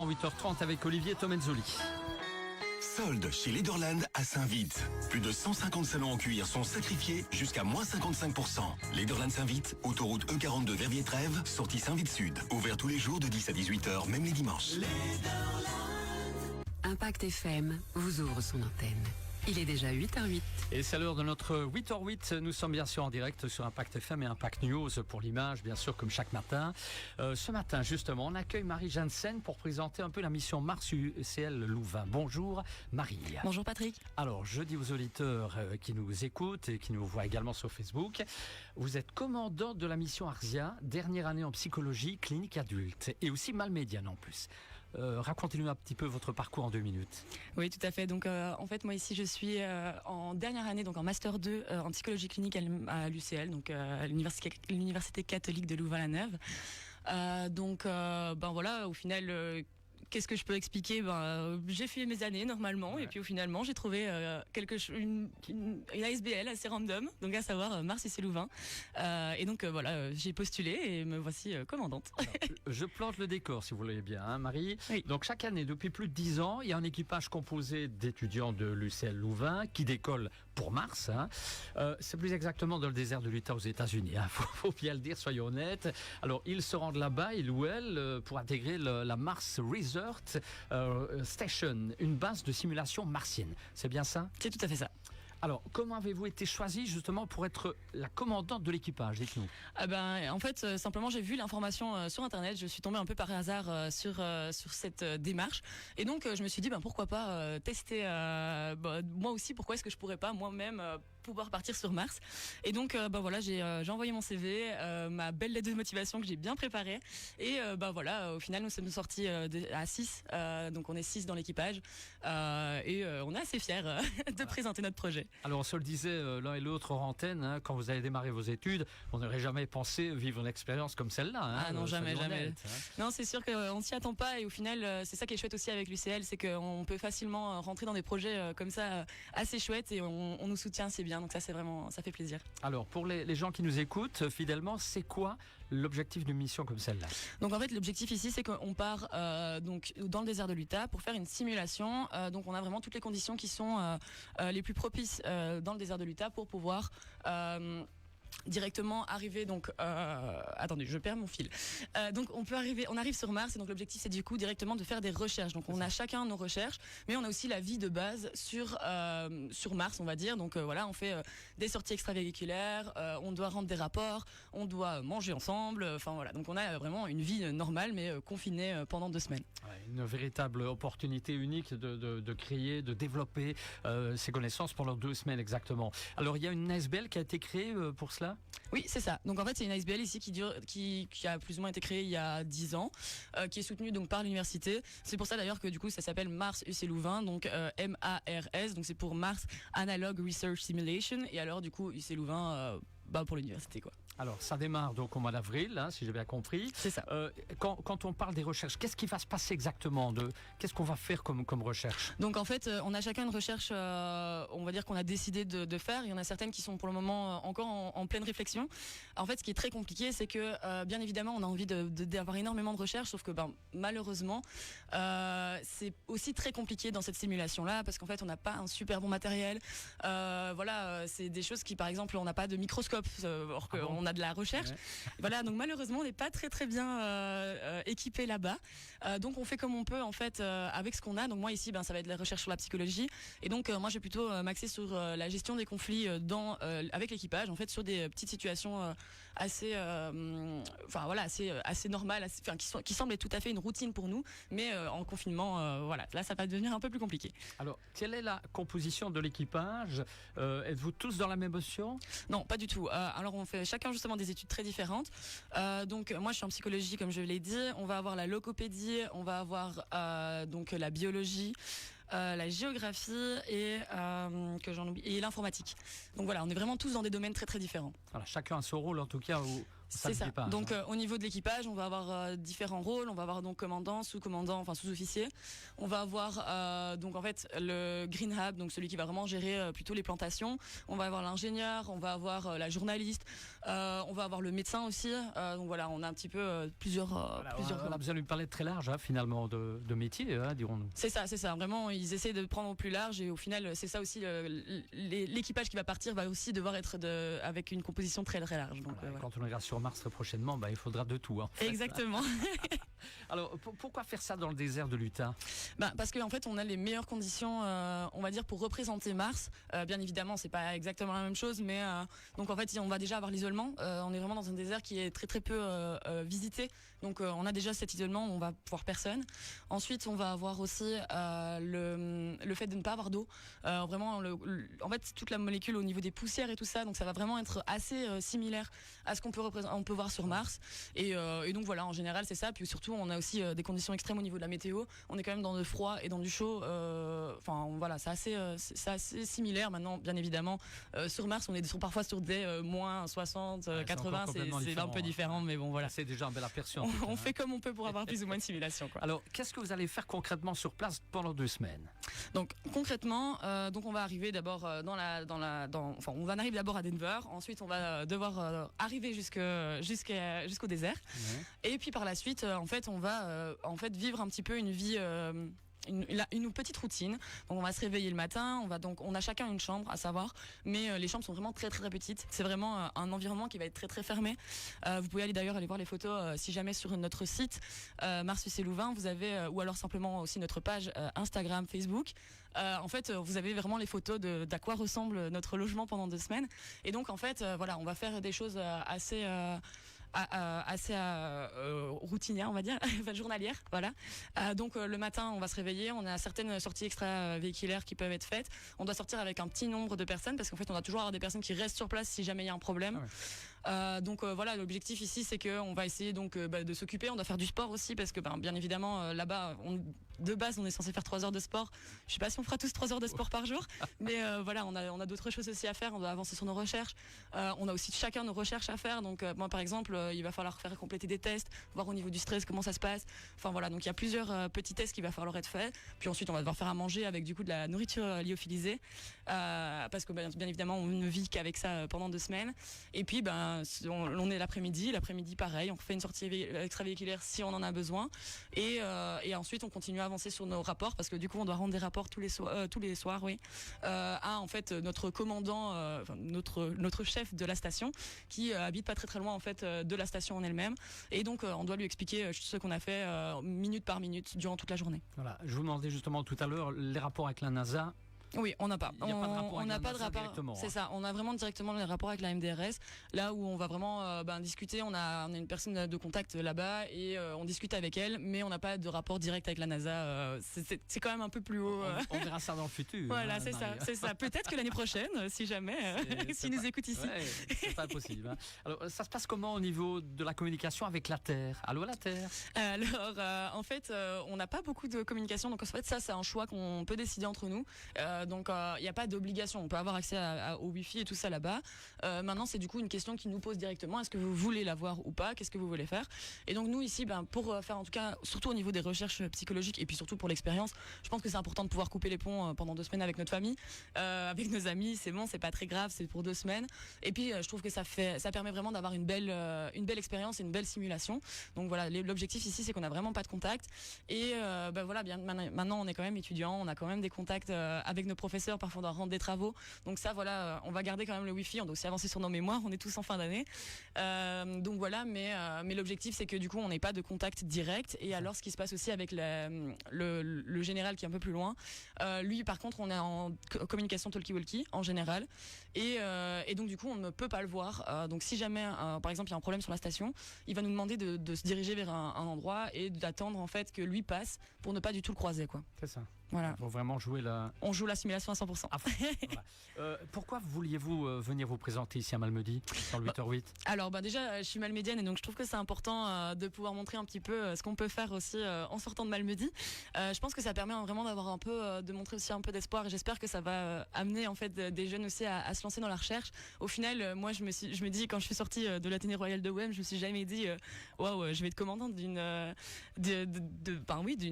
8h30 avec Olivier Tomenzoli. Solde chez Lederland à Saint-Vite. Plus de 150 salons en cuir sont sacrifiés jusqu'à moins 55%. Lederland Saint-Vite, autoroute E42 Verviers-Trèves, sortie Saint-Vite Sud. Ouvert tous les jours de 10 à 18h, même les dimanches. Impact FM vous ouvre son antenne. Il est déjà 8h08. Et c'est l'heure de notre 8h08. Nous sommes bien sûr en direct sur Impact FM et Impact News pour l'image, bien sûr, comme chaque matin. Ce matin, justement, on accueille Marie Janssen pour présenter un peu la mission Mars UCL Louvain. Bonjour Marie. Bonjour Patrick. Alors, je dis aux auditeurs qui nous écoutent et qui nous voient également sur Facebook, vous êtes commandante de la mission Arsia, dernière année en psychologie clinique adulte et aussi malmédiane en plus. Racontez-nous un petit peu votre parcours en 2 minutes. Oui, tout à fait. Donc, en fait, moi ici, je suis en dernière année, donc en master 2 en psychologie clinique à l'UCL, donc à l'université catholique de Louvain-la-Neuve. Ben voilà, au final. Qu'est-ce que je peux expliquer ? J'ai fait mes années normalement, et puis finalement j'ai trouvé une ASBL assez random, donc à savoir Mars UCL Louvain. Et donc voilà, j'ai postulé et me voici commandante. Alors, je plante le décor si vous voulez bien, hein, Marie. Oui. Donc chaque année, depuis plus de 10 ans, il y a un équipage composé d'étudiants de l'UCL Louvain qui décolle pour Mars. Hein. C'est plus exactement dans le désert de l'Utah aux États-Unis. Hein. Faut bien le dire, soyons honnêtes. Alors ils se rendent là-bas, ils ou elles, pour intégrer la Mars Resort Station, une base de simulation martienne. C'est bien ça ? C'est tout à fait ça. Alors, comment avez-vous été choisie justement pour être la commandante de l'équipage ? Dites-nous. En fait, simplement, j'ai vu l'information sur Internet. Je suis tombée un peu par hasard sur cette démarche. Et donc, je me suis dit, pourquoi pas tester moi aussi. Pourquoi est-ce que je pourrais pas moi-même pouvoir partir sur Mars ? Et donc, voilà, j'ai envoyé mon CV, ma belle lettre de motivation que j'ai bien préparée. Et au final, nous sommes sortis à 6. Donc, on est 6 dans l'équipage. Et on est assez fiers de présenter notre projet. Alors on se le disait l'un et l'autre hors antenne, hein, quand vous avez démarré vos études, on n'aurait jamais pensé vivre une expérience comme celle-là. Hein, ah non, jamais. Honnête, hein. Non, c'est sûr qu'on s'y attend pas, et au final, c'est ça qui est chouette aussi avec l'UCL, c'est qu'on peut facilement rentrer dans des projets comme ça assez chouettes, et on nous soutient assez bien. Donc ça, c'est vraiment, ça fait plaisir. Alors pour les gens qui nous écoutent fidèlement, c'est quoi l'objectif d'une mission comme celle-là ? Donc en fait, l'objectif ici, c'est qu'on part donc dans le désert de l'Utah pour faire une simulation. Donc on a vraiment toutes les conditions qui sont les plus propices dans le désert de l'Utah pour pouvoir directement arriver. Donc attendez, je perds mon fil. Donc on arrive sur Mars, et donc l'objectif c'est du coup directement de faire des recherches. Donc on a chacun nos recherches, mais on a aussi la vie de base sur Mars, on va dire. Donc voilà, on fait des sorties extravéhiculaires, on doit rendre des rapports, on doit manger ensemble. Enfin voilà, donc on a vraiment une vie normale, mais confinée pendant 2 semaines. Ouais, une véritable opportunité unique de créer, de développer ses connaissances pendant 2 semaines exactement. Alors il y a une ASBL qui a été créée pour cela ? Oui, c'est ça. Donc en fait, c'est une ASBL ici qui a plus ou moins été créée il y a 10 ans, qui est soutenue donc par l'université. C'est pour ça d'ailleurs que du coup ça s'appelle Mars UCL Louvain, donc MARS, donc c'est pour Mars Analog Research Simulation, et alors du coup UCL Louvain pour l'université quoi. Alors, ça démarre donc au mois d'avril, hein, si j'ai bien compris. C'est ça. Quand on parle des recherches, qu'est-ce qui va se passer exactement ? Qu'est-ce qu'on va faire comme recherche ? Donc, en fait, on a chacun une recherche, on va dire qu'on a décidé de faire. Il y en a certaines qui sont pour le moment encore en pleine réflexion. En fait, ce qui est très compliqué, c'est que, bien évidemment, on a envie d'avoir énormément de recherches, sauf que, malheureusement, c'est aussi très compliqué dans cette simulation-là, parce qu'en fait, on n'a pas un super bon matériel. C'est des choses qui, par exemple, on n'a pas de microscope, alors qu'on a de la recherche. Ouais. Voilà, donc malheureusement, on n'est pas très très bien équipé là-bas. Donc on fait comme on peut en fait avec ce qu'on a. Donc moi ici, ça va être la recherche sur la psychologie. Et donc moi, je vais plutôt m'axer sur la gestion des conflits avec l'équipage, en fait, sur des petites situations assez normales, qui semblent être tout à fait une routine pour nous, mais en confinement, là, ça va devenir un peu plus compliqué. Alors, quelle est la composition de l'équipage ? Êtes-vous tous dans la même option ? Non, pas du tout. Alors on fait chacun justement des études très différentes. Donc moi je suis en psychologie comme je l'ai dit. On va avoir la logopédie, on va avoir donc la biologie, la géographie et et l'informatique. Donc voilà, on est vraiment tous dans des domaines très très différents. Voilà, chacun a son rôle en tout cas Ça, C'est ça. l'équipage, Donc hein. au niveau de l'équipage, on va avoir différents rôles. On va avoir donc commandant, sous-commandant, enfin sous-officier. On va avoir donc en fait le green hub, donc celui qui va vraiment gérer plutôt les plantations. On va avoir l'ingénieur, on va avoir la journaliste, on va avoir le médecin aussi. Donc voilà, on a un petit peu plusieurs. Voilà, plusieurs on a besoin de lui parler très large, hein, finalement, de métier, hein, dirons-nous. C'est ça. Vraiment, ils essaient de prendre au plus large et au final, c'est ça aussi. L'équipage qui va partir va aussi devoir être avec une composition très très large. Donc, Voilà, voilà. Quand on ira sur Mars très prochainement, il faudra de tout. En fait. Exactement. Alors, pourquoi faire ça dans le désert de l'Utah? Parce qu'en fait, on a les meilleures conditions, on va dire, pour représenter Mars. Bien évidemment, c'est pas exactement la même chose, mais donc en fait, on va déjà avoir l'isolement. On est vraiment dans un désert qui est très très peu visité, donc on a déjà cet isolement où on va voir personne. Ensuite, on va avoir aussi le fait de ne pas avoir d'eau. Vraiment, en fait, toute la molécule au niveau des poussières et tout ça, donc ça va vraiment être assez similaire à ce qu'on peut voir sur Mars. Et donc voilà, en général, c'est ça. Puis surtout, on a aussi des conditions extrêmes au niveau de la météo. On est quand même dans le froid et dans du chaud. Enfin voilà, c'est assez similaire. Maintenant, bien évidemment, sur Mars, on est parfois sur des moins 60, 80. C'est un peu différent, mais bon voilà. C'est déjà un bel aperçu. On fait comme on peut pour avoir plus ou moins de simulation, quoi. Alors, qu'est-ce que vous allez faire concrètement sur place pendant 2 semaines? Donc concrètement, donc on va arriver d'abord on va arriver d'abord à Denver. Ensuite, on va devoir arriver jusqu'au désert. Ouais. Et puis par la suite, en fait, on va vivre un petit peu une vie. Une petite routine. Donc on va se réveiller le matin, on a chacun une chambre à savoir, mais les chambres sont vraiment très très, très petites. C'est vraiment un environnement qui va être très très fermé. Vous pouvez aller voir les photos si jamais sur notre site Mars Louvain, vous avez ou alors simplement aussi notre page Instagram, Facebook. En fait, vous avez vraiment les photos d'à quoi ressemble notre logement pendant 2 semaines. Et donc en fait, voilà, on va faire des choses assez routinière, on va dire, enfin, journalière, voilà. Donc le matin, on va se réveiller, on a certaines sorties extra-véhiculaires qui peuvent être faites. On doit sortir avec un petit nombre de personnes parce qu'en fait, on doit toujours avoir des personnes qui restent sur place si jamais il y a un problème. Donc voilà, l'objectif ici, c'est qu'on va essayer donc de s'occuper. On doit faire du sport aussi parce que bien évidemment là-bas, de base, on est censé faire 3 heures de sport. Je sais pas si on fera tous 3 heures de sport par jour, mais voilà, on a d'autres choses aussi à faire. On doit avancer sur nos recherches. On a aussi chacun nos recherches à faire. Donc moi, par exemple, il va falloir faire compléter des tests, voir au niveau du stress comment ça se passe. Enfin voilà, donc il y a plusieurs petits tests qu'il va falloir être faits. Puis ensuite, on va devoir faire à manger avec du coup de la nourriture lyophilisée, parce que bien évidemment, on ne vit qu'avec ça pendant 2 semaines. Et puis on est l'après-midi pareil, on fait une sortie extravéhiculaire si on en a besoin. Et ensuite, on continue à avancer sur nos rapports parce que du coup, on doit rendre des rapports tous les soirs, oui, à en fait notre commandant, notre chef de la station qui habite pas très très loin en fait de la station en elle-même. Et donc, on doit lui expliquer ce qu'on a fait minute par minute durant toute la journée. Voilà, je vous demandais justement tout à l'heure les rapports avec la NASA. Oui, on n'a pas. Il n'y a pas de rapport avec la NASA directement, C'est hein. ça, on a vraiment directement les rapports avec la MDRS, là où on va vraiment discuter. On a une personne de contact là-bas et on discute avec elle, mais on n'a pas de rapport direct avec la NASA. C'est quand même un peu plus haut. On verra ça dans le futur. Voilà, hein, c'est ça. Peut-être que l'année prochaine, si jamais, s'ils nous écoutent ici. Ouais, c'est pas possible. Hein. Alors, ça se passe comment au niveau de la communication avec la Terre? Allô, la Terre? Alors, en fait, on n'a pas beaucoup de communication. Donc, en fait, ça, c'est un choix qu'on peut décider entre nous. Donc, il n'y a pas d'obligation. On peut avoir accès au Wi-Fi et tout ça là-bas. Maintenant, c'est du coup une question qui nous pose directement. Est-ce que vous voulez l'avoir ou pas? Qu'est-ce que vous voulez faire? Et donc, nous, ici, pour faire en tout cas, surtout au niveau des recherches psychologiques et puis surtout pour l'expérience, je pense que c'est important de pouvoir couper les ponts pendant 2 semaines avec notre famille, avec nos amis. C'est bon, c'est pas très grave, c'est pour 2 semaines. Et puis, je trouve que ça permet vraiment d'avoir une belle expérience et une belle simulation. Donc voilà, l'objectif ici, c'est qu'on n'a vraiment pas de contact. Et voilà, bien maintenant, on est quand même étudiant, on a quand même des contacts avec nos professeurs. Parfois, on doit rendre des travaux. Donc ça, voilà, on va garder quand même le Wi-Fi. On doit aussi avancer sur nos mémoires. On est tous en fin d'année. Donc voilà, mais l'objectif, c'est que du coup, on n'ait pas de contact direct. Et alors, ce qui se passe aussi avec le général qui est un peu plus loin, lui, par contre, on est en communication talkie-walkie en général. Et donc, du coup, on ne peut pas le voir. Donc, si jamais, par exemple, il y a un problème sur la station, il va nous demander de se diriger vers un endroit et d'attendre en fait que lui passe pour ne pas du tout le croiser, quoi. C'est ça. Voilà. Il faut vraiment jouer la... On joue la la simulation à 100%. Voilà. Pourquoi vouliez-vous venir vous présenter ici à Malmedy, dans le 8h8? Alors déjà, je suis malmédienne et donc je trouve que c'est important de pouvoir montrer un petit peu ce qu'on peut faire aussi en sortant de Malmedy. Je pense que ça permet vraiment d'avoir un peu, de montrer aussi un peu d'espoir et j'espère que ça va amener en fait des jeunes aussi à se lancer dans la recherche. Au final, moi je me dis quand je suis sortie de l'Athénée Royal de Wem, je me suis jamais dit waouh, je vais être commandante d'une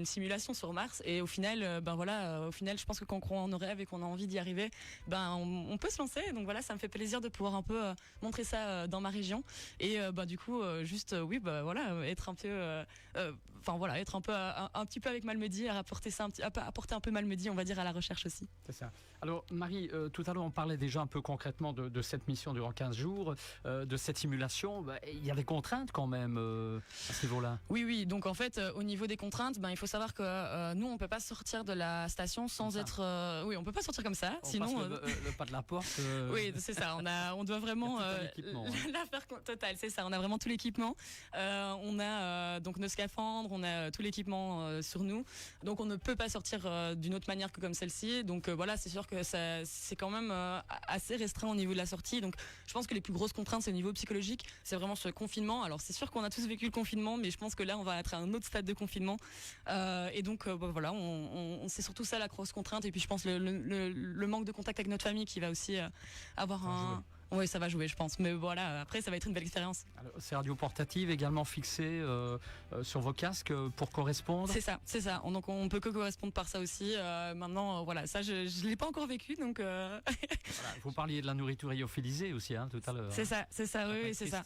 simulation sur Mars et au final, au final, je pense que quand on croit en nos rêves et qu'on a envie d'y arriver, on peut se lancer. Donc voilà, ça me fait plaisir de pouvoir un peu montrer ça dans ma région et du coup être un peu être un petit peu avec Malmedy, apporter un peu Malmedy, on va dire, à la recherche aussi. C'est ça. Alors Marie, tout à l'heure on parlait déjà un peu concrètement de cette mission durant 15 jours, de cette simulation. Il y a des contraintes quand même à ce niveau-là. Oui. Donc en fait, au niveau des contraintes, il faut savoir que nous on peut pas sortir de la station sans être. On peut pas sortir comme ça. On sinon passe le pas de la porte. Oui, c'est ça. On doit vraiment l'affaire totale. C'est ça. On a vraiment tout l'équipement. On a donc nos scaphandres, on a tout l'équipement sur nous. Donc on ne peut pas sortir d'une autre manière que comme celle-ci. Donc c'est sûr que c'est quand même assez restreint au niveau de la sortie. Donc je pense que les plus grosses contraintes c'est au niveau psychologique. C'est vraiment ce confinement. Alors c'est sûr qu'on a tous vécu le confinement, mais je pense que là on va être à un autre stade de confinement. Et donc c'est surtout ça la grosse contrainte. Et puis je pense le manque de contact avec notre famille qui va aussi avoir un. Oui, ça va jouer, je pense. Mais voilà, après, ça va être une belle expérience. Alors, ces radios portatives également fixées sur vos casques pour correspondre. C'est ça. Donc, on peut que correspondre par ça aussi. Maintenant, ça, je ne l'ai pas encore vécu. Donc, vous parliez de la nourriture lyophilisée aussi, tout à l'heure. C'est ça, oui, c'est ça.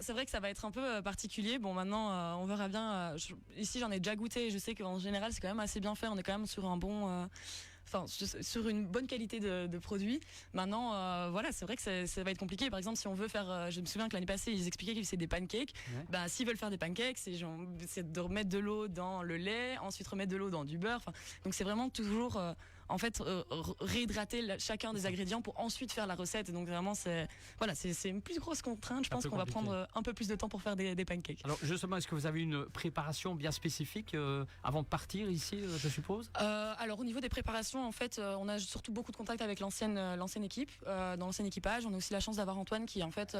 C'est vrai que ça va être un peu particulier. Bon, maintenant, on verra bien. Ici, j'en ai déjà goûté. Je sais qu'en général, c'est quand même assez bien fait. On est quand même sur un bon. Sur une bonne qualité de produit. Maintenant, c'est vrai que ça va être compliqué. Par exemple, si on veut faire, je me souviens que l'année passée, ils expliquaient qu'ils faisaient des pancakes. Ouais. S'ils veulent faire des pancakes, c'est de remettre de l'eau dans le lait, ensuite remettre de l'eau dans du beurre. Donc c'est vraiment toujours réhydrater chacun des ingrédients pour ensuite faire la recette. Et donc vraiment, c'est une plus grosse contrainte. Je pense qu'on va prendre un peu plus de temps pour faire des pancakes. Alors justement, est-ce que vous avez une préparation bien spécifique avant de partir ici, je suppose? Alors au niveau des préparations, en fait, on a surtout beaucoup de contacts avec l'ancienne équipe, dans l'ancien équipage. On a aussi la chance d'avoir Antoine qui est en fait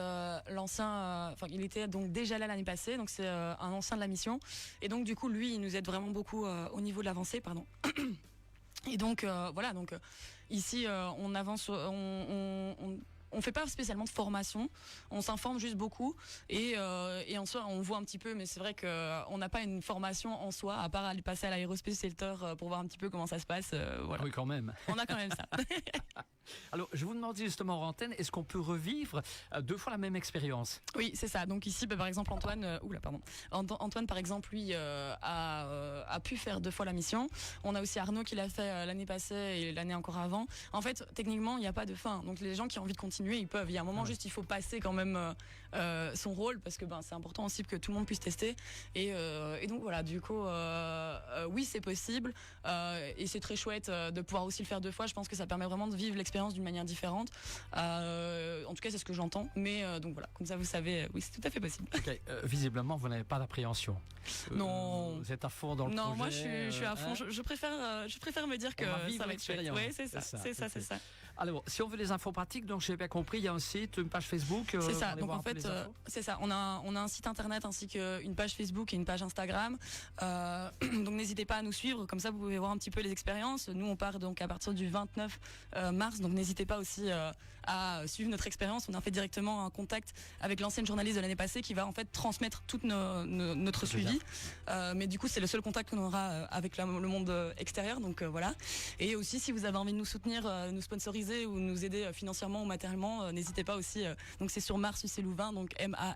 il était donc déjà là l'année passée, donc c'est un ancien de la mission. Et donc du coup, lui, il nous aide vraiment beaucoup au niveau de l'avancée, pardon. Et donc ici on avance, on fait pas spécialement de formation, on s'informe juste beaucoup et en soi on voit un petit peu, mais c'est vrai qu'on n'a pas une formation en soi à part aller passer à l'aérospace shelter pour voir un petit peu comment ça se passe. Oui, quand même. On a quand même ça. Alors, je vous demandais justement en antenne, est-ce qu'on peut revivre 2 fois la même expérience? Oui, c'est ça. Donc ici, par exemple, Antoine, Antoine, par exemple, lui, a pu faire 2 fois la mission. On a aussi Arnaud qui l'a fait l'année passée et l'année encore avant. En fait, techniquement, il n'y a pas de fin. Donc les gens qui ont envie de continuer, ils peuvent. Il y a un moment juste, il faut passer quand même son rôle parce que c'est important aussi que tout le monde puisse tester. Et donc voilà, du coup, oui, c'est possible. Et c'est très chouette de pouvoir aussi le faire 2 fois. Je pense que ça permet vraiment de vivre l'expérience d'une manière différente. En tout cas, c'est ce que j'entends. Mais donc voilà, comme ça, vous savez, oui, c'est tout à fait possible. Okay. Visiblement, vous n'avez pas d'appréhension. Non. Vous êtes à fond dans le projet. Non, moi, je suis à fond. Je préfère me dire que ça va être chouette. Oui, c'est ça. Alors, si on veut des infos pratiques, donc j'ai bien compris, il y a un site, une page Facebook. C'est ça. Donc en fait, c'est ça. On a un site internet ainsi qu'une page Facebook et une page Instagram. Donc n'hésitez pas à nous suivre. Comme ça, vous pouvez voir un petit peu les expériences. Nous, on part donc à partir du 29 mars. Donc n'hésitez pas aussi à suivre notre expérience. On a fait directement un contact avec l'ancienne journaliste de l'année passée qui va en fait transmettre tout notre suivi. Mais du coup, c'est le seul contact qu'on aura avec le monde extérieur. Donc voilà. Et aussi, si vous avez envie de nous soutenir, nous sponsoriser ou nous aider financièrement ou matériellement, n'hésitez pas aussi. Donc c'est sur Mars UC Louvain, donc MARS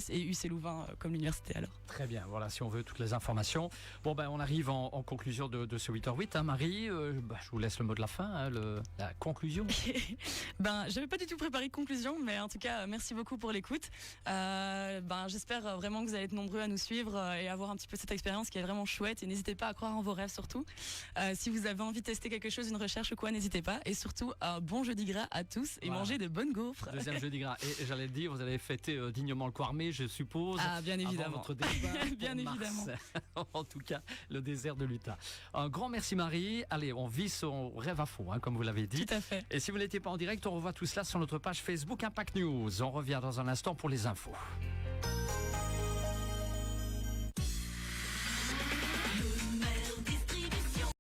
et UC Louvain comme l'université alors. Très bien, voilà, si on veut toutes les informations. Bon on arrive en conclusion de ce 8h8, Marie, je vous laisse le mot de la fin, la conclusion. J'avais pas du tout préparé de conclusion, mais en tout cas merci beaucoup pour l'écoute. J'espère vraiment que vous allez être nombreux à nous suivre et avoir un petit peu cette expérience qui est vraiment chouette, et n'hésitez pas à croire en vos rêves surtout. Si vous avez envie de tester quelque chose, une recherche ou quoi, n'hésitez pas, et surtout un bon jeudi gras à tous et Voilà. manger de bonnes gaufres. Deuxième jeudi gras. Et j'allais le dire, vous allez fêter dignement le Quarmé, je suppose. Ah, bien Avant évidemment. votre départ Bien pour Mars. évidemment. En tout cas, le désert de l'Utah. Un grand merci Marie. Allez, on vit son rêve à fond, hein, comme vous l'avez dit. Tout à fait. Et si vous n'étiez pas en direct, on revoit tout cela sur notre page Facebook Impact News. On revient dans un instant pour les infos.